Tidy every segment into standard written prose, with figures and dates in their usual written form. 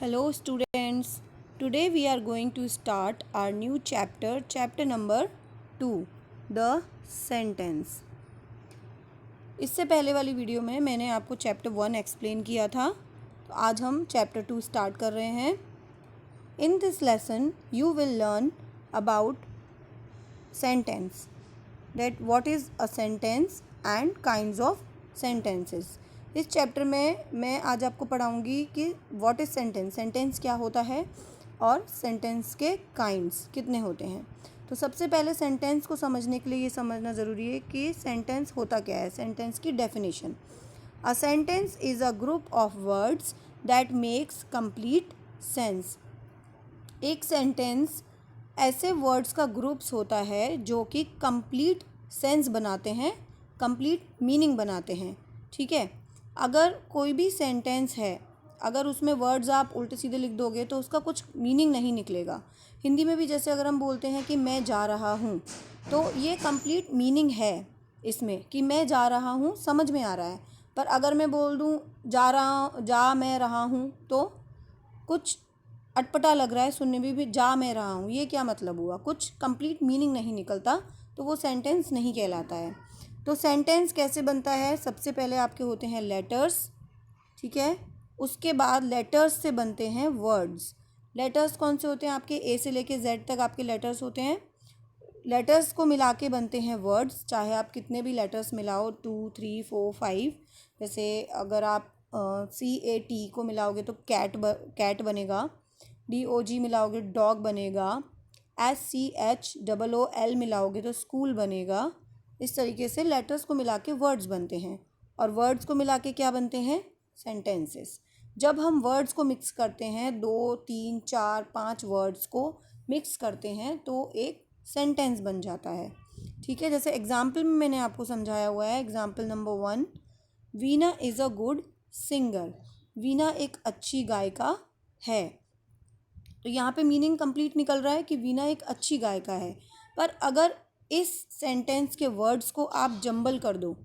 Hello students. Today we are going to start our new chapter number 2, the sentence. इससे पहले वाली video में मैंने आपको चैप्टर 1 एक्सप्लेन किया था. तो आज हम चैप्टर 2 स्टार्ट कर रहे हैं. In this lesson you will learn about sentence, that what is a sentence and kinds of sentences. इस चैप्टर में मैं आज आपको पढ़ाऊँगी कि व्हाट इज़ सेंटेंस, सेंटेंस क्या होता है और सेंटेंस के काइंड्स कितने होते हैं. तो सबसे पहले सेंटेंस को समझने के लिए ये समझना ज़रूरी है कि सेंटेंस होता क्या है. सेंटेंस की definition: a sentence is a group of words that makes complete sense. एक सेंटेंस ऐसे वर्ड्स का ग्रुप्स होता है जो कि कंप्लीट सेंस बनाते हैं, कंप्लीट मीनिंग बनाते हैं. ठीक है. अगर कोई भी सेंटेंस है, अगर उसमें वर्ड्स आप उल्टे सीधे लिख दोगे तो उसका कुछ मीनिंग नहीं निकलेगा. हिंदी में भी जैसे अगर हम बोलते हैं कि मैं जा रहा हूँ, तो ये कंप्लीट मीनिंग है इसमें कि मैं जा रहा हूँ, समझ में आ रहा है. पर अगर मैं बोल दूँ जा मैं रहा हूँ, तो कुछ अटपटा लग रहा है सुनने में भी. जा मैं रहा हूँ, ये क्या मतलब हुआ? कुछ कंप्लीट मीनिंग नहीं निकलता, तो वो सेंटेंस नहीं कहलाता है. तो सेंटेंस कैसे बनता है? सबसे पहले आपके होते हैं लेटर्स. ठीक है. उसके बाद लेटर्स से बनते हैं वर्ड्स. लेटर्स कौन से होते हैं? आपके ए से लेके जेड तक आपके लेटर्स होते हैं. लेटर्स को मिला के बनते हैं वर्ड्स. चाहे आप कितने भी लेटर्स मिलाओ, 2, 3, 4, 5. जैसे अगर आप CAT को मिलाओगे तो कैट बनेगा. DOG मिलाओगे डॉग बनेगा. SCHOOL मिलाओगे तो स्कूल बनेगा. इस तरीके से लेटर्स को मिला के वर्ड्स बनते हैं, और वर्ड्स को मिला के क्या बनते हैं? सेंटेंसेस. जब हम वर्ड्स को मिक्स करते हैं, 2, 3, 4, 5 वर्ड्स को मिक्स करते हैं, तो एक सेंटेंस बन जाता है. ठीक है. जैसे एग्जाम्पल में मैंने आपको समझाया हुआ है. Example number 1: Veena is a good singer. Veena एक अच्छी गायिका है. तो यहाँ पे मीनिंग कंप्लीट निकल रहा है कि वीना एक अच्छी गायिका है. पर अगर इस सेंटेंस के वर्ड्स को आप जंबल कर दो,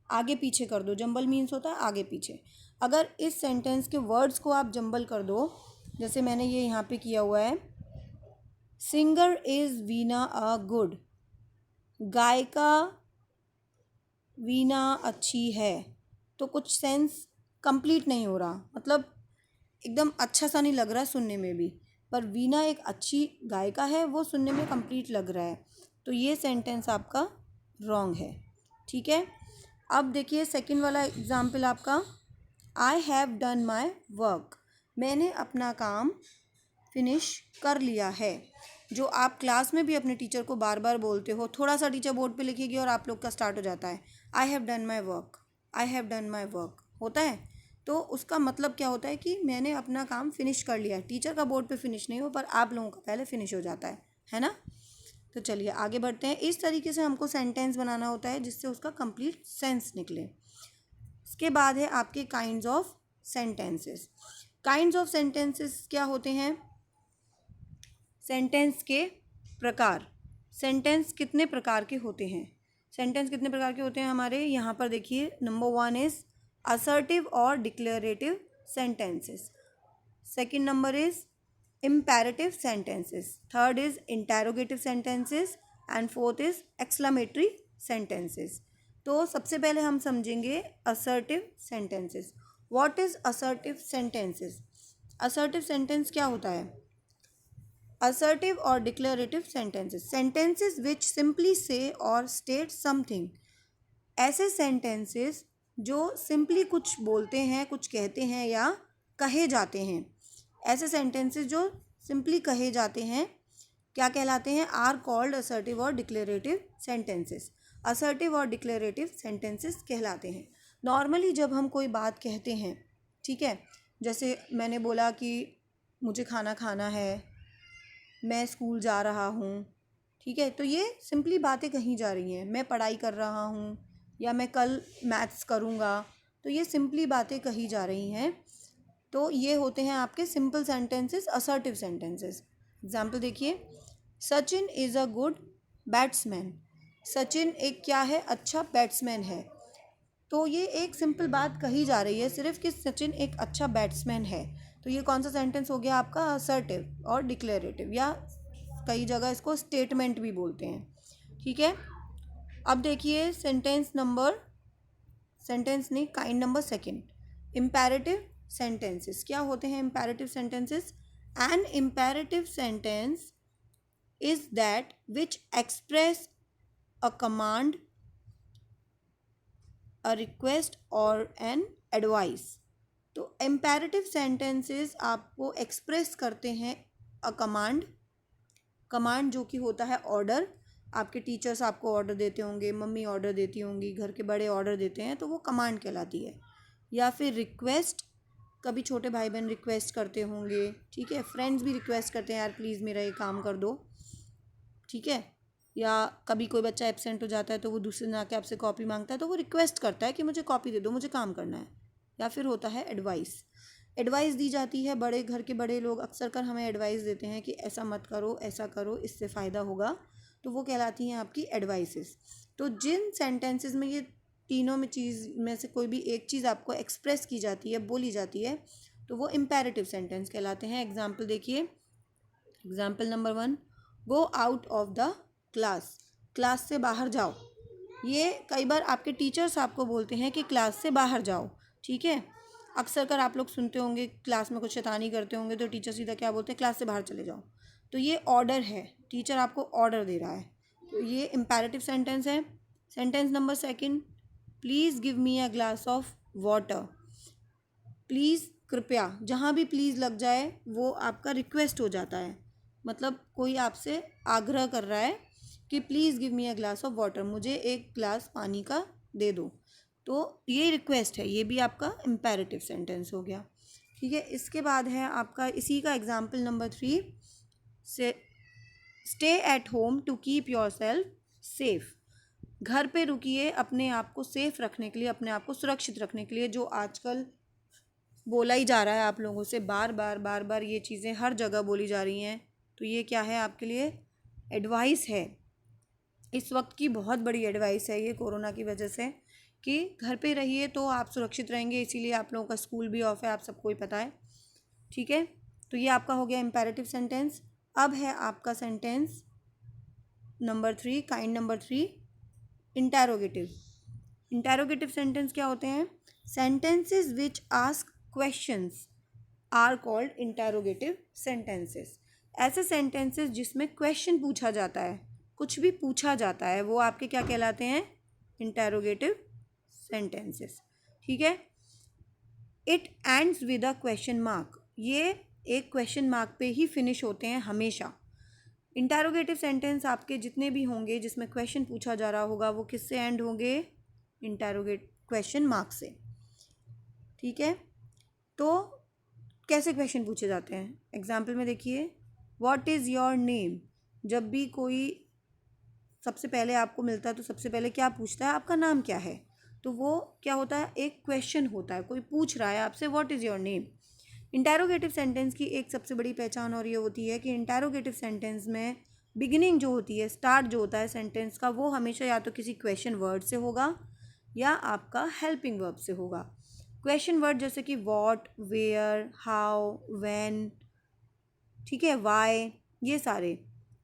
आगे पीछे कर दो, जंबल मीन्स होता है आगे पीछे. अगर इस सेंटेंस के वर्ड्स को आप जंबल कर दो, जैसे मैंने ये यहाँ पे किया हुआ है, singer is Veena a good, गायिका वीना अच्छी है, तो कुछ सेंस कंप्लीट नहीं हो रहा. मतलब एकदम अच्छा सा नहीं लग रहा है सुनने में भी. पर वीना एक अच्छी गायिका है, वो सुनने में कंप्लीट लग रहा है. तो ये सेंटेंस आपका रॉन्ग है. ठीक है. अब देखिए सेकंड वाला एग्जाम्पल आपका: I have done my work. मैंने अपना काम फिनिश कर लिया है. जो आप क्लास में भी अपने टीचर को बार बार बोलते हो, थोड़ा सा टीचर बोर्ड पे लिखेगी और आप लोग का स्टार्ट हो जाता है I have done my work, I have done my work होता है. तो उसका मतलब क्या होता है कि मैंने अपना काम फिनिश कर लिया है. टीचर का बोर्ड पे फिनिश नहीं हो, पर आप लोगों का पहले फिनिश हो जाता है ना. तो चलिए आगे बढ़ते हैं. इस तरीके से हमको सेंटेंस बनाना होता है जिससे उसका कंप्लीट सेंस निकले. इसके बाद है आपके kinds of sentences. Kinds of sentences क्या होते हैं? सेंटेंस के प्रकार. सेंटेंस कितने प्रकार के होते हैं? सेंटेंस कितने प्रकार के होते हैं हमारे यहाँ पर देखिए. Number 1 is assertive or declarative sentences. Second number is imperative sentences. Third is interrogative sentences. And fourth is exclamatory sentences. तो सबसे पहले हम समझेंगे assertive sentences. What is assertive sentences? assertive sentence क्या होता है? assertive or declarative sentences, sentences which simply say or state something. ऐसे sentences जो सिंपली कुछ बोलते हैं, कुछ कहते हैं या कहे जाते हैं. ऐसे सेंटेंसेस जो सिंपली कहे जाते हैं क्या कहलाते हैं? आर कॉल्ड असर्टिव और डिक्लेरेटिव सेंटेंसेस. असर्टिव और डिक्लेरेटिव सेंटेंसेस कहलाते हैं. नॉर्मली जब हम कोई बात कहते हैं, ठीक है, जैसे मैंने बोला कि मुझे खाना खाना है, मैं स्कूल जा रहा हूँ. ठीक है. तो ये सिंपली बातें कही जा रही हैं. मैं पढ़ाई कर रहा हूँ, या मैं कल मैथ्स करूँगा. तो ये सिंपली बातें कही जा रही हैं. तो ये होते हैं आपके simple sentences, assertive sentences. Example देखिए. Sachin is a good batsman. Sachin एक क्या है? अच्छा बैट्समैन है. तो ये एक सिंपल बात कही जा रही है सिर्फ कि सचिन एक अच्छा बैट्समैन है. तो ये कौन सा सेंटेंस हो गया आपका? असर्टिव और डिक्लेरेटिव, या कई जगह इसको स्टेटमेंट भी बोलते हैं। ठीक है, अब देखिए सेंटेंस नहीं, kind number second, imperative sentences. क्या होते हैं imperative sentences? An imperative sentence is that which express a command, a request or an advice. तो इम्पेरेटिव सेंटेंसेस आपको एक्सप्रेस करते हैं अ कमांड जो कि होता है ऑर्डर। आपके टीचर्स आपको ऑर्डर देते होंगे, मम्मी ऑर्डर देती होंगी, घर के बड़े ऑर्डर देते हैं, तो वो कमांड कहलाती है। या फिर रिक्वेस्ट, कभी छोटे भाई बहन रिक्वेस्ट करते होंगे, ठीक है, फ्रेंड्स भी रिक्वेस्ट करते हैं, यार प्लीज़ मेरा ये काम कर दो, ठीक है। या कभी कोई बच्चा एब्सेंट हो जाता है तो वो दूसरे दिन आके आपसे कॉपी मांगता है, तो वो रिक्वेस्ट करता है कि मुझे कॉपी दे दो, मुझे काम करना है। या फिर होता है एडवाइस दी जाती है। बड़े घर के बड़े लोग अक्सर कर हमें एडवाइस देते हैं कि ऐसा मत करो, ऐसा करो, इससे फ़ायदा होगा, तो वो कहलाती हैं आपकी एडवाइसेस। तो जिन सेंटेंसेस में ये तीनों में चीज़ में से कोई भी एक चीज़ आपको एक्सप्रेस की जाती है, बोली जाती है, तो वो इम्पेरेटिव सेंटेंस कहलाते हैं। एग्जाम्पल देखिए, example number 1, go out of the class से बाहर जाओ। ये कई बार आपके टीचर्स आपको बोलते हैं कि क्लास से बाहर जाओ, ठीक है। अक्सर कर आप लोग सुनते होंगे क्लास में कुछ शैतानी करते होंगे तो टीचर सीधा क्या बोलते हैं? क्लास से बाहर चले जाओ। तो ये ऑर्डर है, टीचर आपको ऑर्डर दे रहा है, तो ये इम्पेरेटिव सेंटेंस है। Sentence number second, please give me a glass of water. Please, कृपया, जहाँ भी प्लीज़ लग जाए वो आपका रिक्वेस्ट हो जाता है, मतलब कोई आपसे आग्रह कर रहा है कि please give me a glass of water, मुझे एक ग्लास पानी का दे दो, तो ये रिक्वेस्ट है, ये भी आपका इम्पेरेटिव सेंटेंस हो गया। ठीक है, इसके बाद है आपका इसी का एग्जाम्पल नंबर 3 से, stay at home to keep yourself safe. घर पे रुकिए अपने आप को सेफ रखने के लिए, अपने आप को सुरक्षित रखने के लिए, जो आजकल बोला ही जा रहा है आप लोगों से, बार बार ये चीज़ें हर जगह बोली जा रही हैं। तो ये क्या है आपके लिए? एडवाइस है, इस वक्त की बहुत बड़ी एडवाइस है ये कोरोना की वजह से, कि घर पे रहिए तो आप सुरक्षित रहेंगे, इसीलिए आप लोगों का स्कूल भी ऑफ है, आप सबको ही पता है। ठीक है, तो ये आपका हो गया इम्पेरेटिव सेंटेंस। अब है आपका sentence number 3, kind number 3, interrogative sentence क्या होते हैं? Sentences which ask questions are called interrogative sentences. ऐसे सेंटेंसेस जिसमें क्वेश्चन पूछा जाता है, कुछ भी पूछा जाता है, वो आपके क्या कहलाते हैं? Interrogative sentences. ठीक है, it ends with a question mark, ये एक क्वेश्चन मार्क पे ही फिनिश होते हैं हमेशा। इंटेरोगेटिव सेंटेंस आपके जितने भी होंगे जिसमें क्वेश्चन पूछा जा रहा होगा, वो किससे एंड होंगे? इंटेरोगेट क्वेश्चन मार्क से। ठीक है, तो कैसे क्वेश्चन पूछे जाते हैं? एग्जाम्पल में देखिए, व्हाट इज़ योर नेम। जब भी कोई सबसे पहले आपको मिलता है तो सबसे पहले क्या पूछता है? आपका नाम क्या है। तो वो क्या होता है? एक क्वेश्चन होता है, कोई पूछ रहा है आपसे what is your name. Interrogative sentence की एक सबसे बड़ी पहचान और ये होती है कि इंटेरोगेटिव सेंटेंस में बिगिनिंग जो होती है, स्टार्ट जो होता है सेंटेंस का, वो हमेशा या तो किसी क्वेश्चन वर्ड से होगा या आपका हेल्पिंग वर्ब से होगा। क्वेश्चन वर्ड जैसे कि व्हाट, वेयर, हाउ, व्हेन, ठीक है, वाई, ये सारे,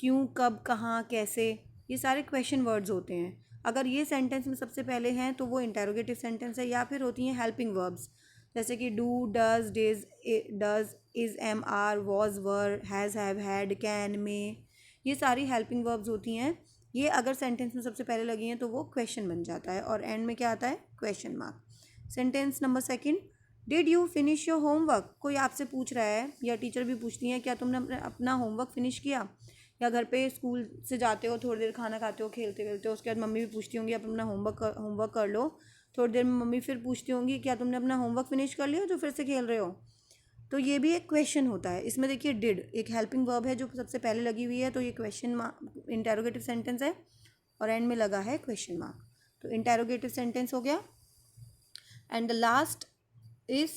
क्यों, कब, कहाँ, कैसे, ये सारे क्वेश्चन वर्ड्स होते हैं। अगर ये सेंटेंस में सबसे पहले हैं तो वो इंटेरोगेटिव सेंटेंस है। या फिर होती हैं हेल्पिंग वर्ब्स, जैसे कि do, does, does, is, am, are, was, were, has, have, had, can, may, ये सारी हेल्पिंग वर्ब्स होती हैं। ये अगर सेंटेंस में सबसे पहले लगी हैं तो वो क्वेश्चन बन जाता है, और एंड में क्या आता है? Question mark. Sentence number second, did you finish your homework. कोई आपसे पूछ रहा है या टीचर भी पूछती है, क्या तुमने अपना होमवर्क फिनिश किया। या घर पे स्कूल से जाते हो, थोड़ी देर खाना खाते हो, खेलते खेलते हो, उसके बाद मम्मी भी पूछती होंगी आप अपना होमवर्क कर लो। थोड़ी देर में मम्मी फिर पूछती होंगी, क्या तुमने अपना होमवर्क फिनिश कर लिया जो फिर से खेल रहे हो। तो ये भी एक क्वेश्चन होता है। इसमें देखिए, डिड एक हेल्पिंग वर्ब है जो सबसे पहले लगी हुई है, तो ये क्वेश्चन इंटेरोगेटिव सेंटेंस है, और एंड में लगा है क्वेश्चन मार्क, तो इंटेरोगेटिव सेंटेंस हो गया। And the last is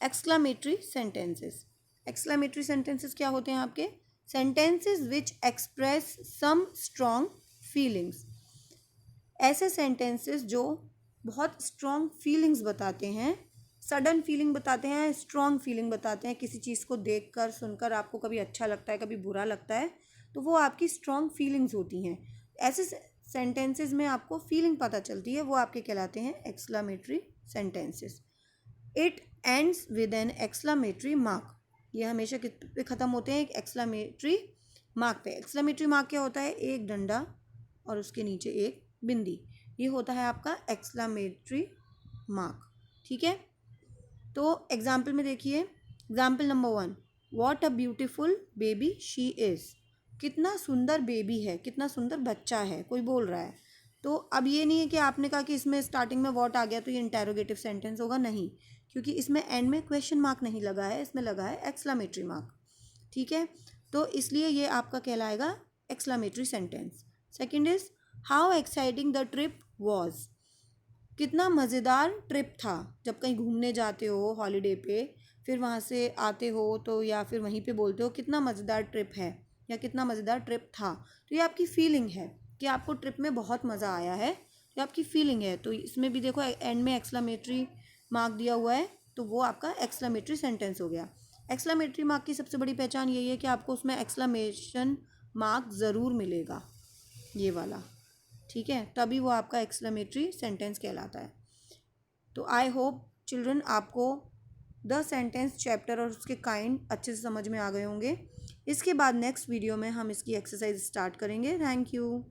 exclamatory sentences. Exclamatory sentences क्या होते हैं आपके? Sentences which express some strong feelings. ऐसे सेंटेंसेस जो बहुत स्ट्रॉन्ग फीलिंग्स बताते हैं, सडन फीलिंग बताते हैं, स्ट्रॉन्ग फीलिंग बताते हैं। किसी चीज़ को देखकर सुनकर आपको कभी अच्छा लगता है, कभी बुरा लगता है, तो वो आपकी स्ट्रॉन्ग फीलिंग्स होती हैं। ऐसे सेंटेंसेस में आपको फीलिंग पता चलती है, वो आपके कहलाते हैं exclamatory sentences. It ends with an exclamatory mark. ये हमेशा किस पे ख़त्म होते हैं? एक एक्सक्लेमेटरी मार्क पे। एक्सक्लेमेटरी मार्क क्या होता है? एक डंडा और उसके नीचे एक बिंदी, ये होता है आपका एक्सक्लेमेटरी मार्क। ठीक है, तो एग्जाम्पल में देखिए, example number 1, what a beautiful baby she is. कितना सुंदर बेबी है, कितना सुंदर बच्चा है, कोई बोल रहा है। तो अब ये नहीं है कि आपने कहा कि इसमें स्टार्टिंग में वॉट आ गया तो ये इंटेरोगेटिव सेंटेंस होगा, नहीं, क्योंकि इसमें एंड में क्वेश्चन मार्क नहीं लगा है, इसमें लगा है एक्सक्लेमेटरी मार्क। ठीक है, तो इसलिए ये आपका कहलाएगा exclamatory sentence. Second is, how exciting the trip was. कितना मज़ेदार ट्रिप था। जब कहीं घूमने जाते हो हॉलीडे पे, फिर वहाँ से आते हो तो या फिर वहीं पे बोलते हो कितना मज़ेदार ट्रिप है या कितना मज़ेदार ट्रिप था, तो ये आपकी फीलिंग है कि आपको ट्रिप में बहुत मज़ा आया है, ये आपकी फीलिंग है। तो इसमें भी देखो एंड में एक्सक्लेमेटरी मार्क दिया हुआ है, तो वो आपका एक्सक्लेमेटरी सेंटेंस हो गया। एक्सक्लेमेटरी मार्क की सबसे बड़ी पहचान यही है कि आपको उसमें एक्सक्लेमेशन मार्क ज़रूर मिलेगा, ये वाला। ठीक है, तभी वो आपका एक्सक्लेमेटरी सेंटेंस कहलाता है। तो आई होप चिल्ड्रन आपको द सेंटेंस चैप्टर और उसके काइंड अच्छे से समझ में आ गए होंगे। इसके बाद नेक्स्ट वीडियो में हम इसकी एक्सरसाइज स्टार्ट करेंगे। Thank you.